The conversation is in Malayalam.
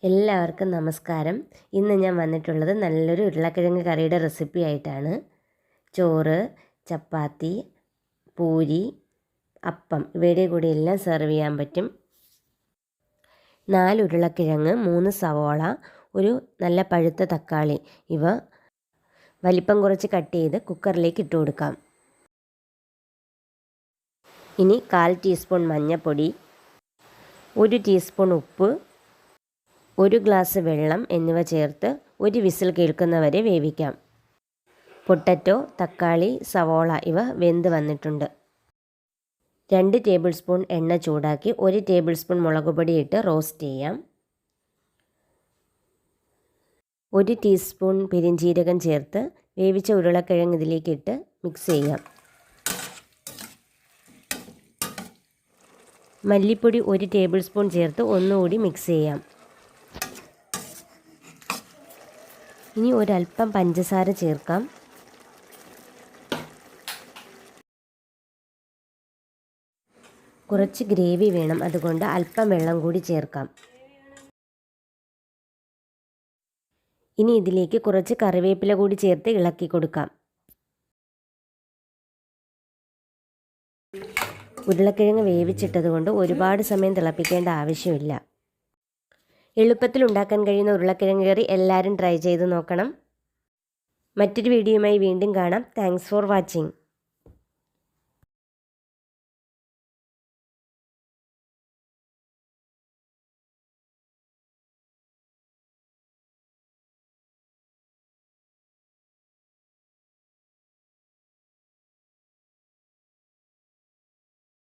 എല്ലാവർക്കും നമസ്കാരം. ഇന്ന് ഞാൻ വന്നിട്ടുള്ളത് നല്ലൊരു ഉരുളക്കിഴങ്ങ് കറിയുടെ റെസിപ്പി ആയിട്ടാണ്. ചോറ്, ചപ്പാത്തി, പൂരി, അപ്പം ഇവയുടെ കൂടെ എല്ലാം സെർവ് ചെയ്യാൻ പറ്റും. 4 ഉരുളക്കിഴങ്ങ്, 3 സവോള, ഒരു നല്ല പഴുത്ത തക്കാളി ഇവ വലിപ്പം കുറച്ച് കട്ട് ചെയ്ത് കുക്കറിലേക്ക് ഇട്ട് കൊടുക്കാം. ഇനി 1/4 ടീസ്പൂൺ മഞ്ഞൾപ്പൊടി, 1 ടീസ്പൂൺ ഉപ്പ്, 1 ഗ്ലാസ് വെള്ളം എന്നിവ ചേർത്ത് ഒരു വിസിൽ കേൾക്കുന്നവരെ വേവിക്കാം. പൊട്ടാറ്റോ, തക്കാളി, സവോള ഇവ വെന്ത് വന്നിട്ടുണ്ട്. 2 ടേബിൾ സ്പൂൺ എണ്ണ ചൂടാക്കി 1 ടേബിൾ സ്പൂൺ മുളക് പൊടി ഇട്ട് റോസ്റ്റ് ചെയ്യാം. 1 ടീസ്പൂൺ പെരുംജീരകം ചേർത്ത് വേവിച്ച ഉരുളക്കിഴങ്ങ് ഇതിലേക്കിട്ട് മിക്സ് ചെയ്യാം. മല്ലിപ്പൊടി 1 ടേബിൾ സ്പൂൺ ചേർത്ത് ഒന്നുകൂടി മിക്സ് ചെയ്യാം. ഇനി ഒരല്പം പഞ്ചസാര ചേർക്കാം. കുറച്ച് ഗ്രേവി വേണം, അതുകൊണ്ട് അല്പം വെള്ളം കൂടി ചേർക്കാം. ഇനി ഇതിലേക്ക് കുറച്ച് കറിവേപ്പില കൂടി ചേർത്ത് ഇളക്കി കൊടുക്കാം. ഉരുളക്കിഴങ്ങ് വേവിച്ചിട്ടതുകൊണ്ട് ഒരുപാട് സമയം തിളപ്പിക്കേണ്ട ആവശ്യമില്ല. എളുപ്പത്തിൽ ഉണ്ടാക്കാൻ കഴിയുന്ന ഉരുളക്കിഴങ്ങ് കറി എല്ലാവരും ട്രൈ ചെയ്ത് നോക്കണം. മറ്റൊരു വീഡിയോയുമായി വീണ്ടും കാണാം. Thanks for watching.